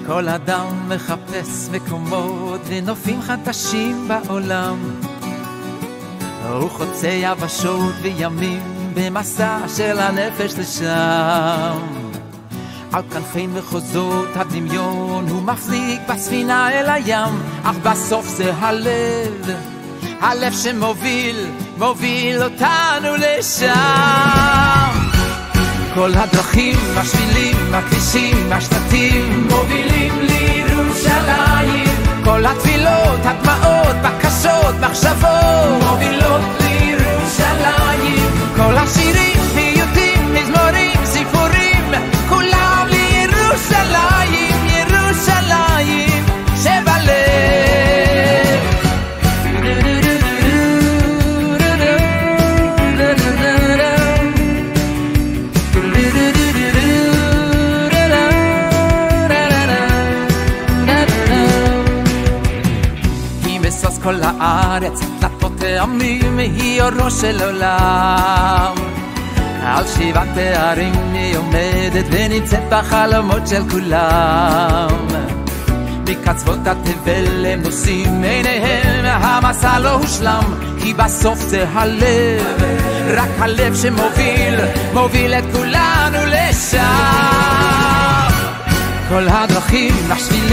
כל אדם מחפש מקומות ונופים חדשים בעולם. הוא חוצה יבשות וימים במסע של הנפש לשם. על כנפי מחוזות הדמיון הוא מפליג בספינה אל הים, אך בסוף זה הלב, הלב מוביל אותנו לשם. כל הדרכים, השבילים, הכבישים, השלטים מובילים לירושלים. כל התפילות, הדמעות, בקשות, מחשבות מובילות לירושלים. כל השירים, פיוטים, מזמורים, סיפורים, כולם לירושלים, ירושלים שבלב. משוש כל הארץ, דלתות העמים, היא אורו של עולם. על 7 תארים היא עומדת ונמצאת בחלומות של כולם. מקצוות התבל הם נושאים עיניהם, המסע לא הושלם, כי בסוף זה הלב, רק הלב שמוביל את כולנו לשם. כל הדרכים, השבילים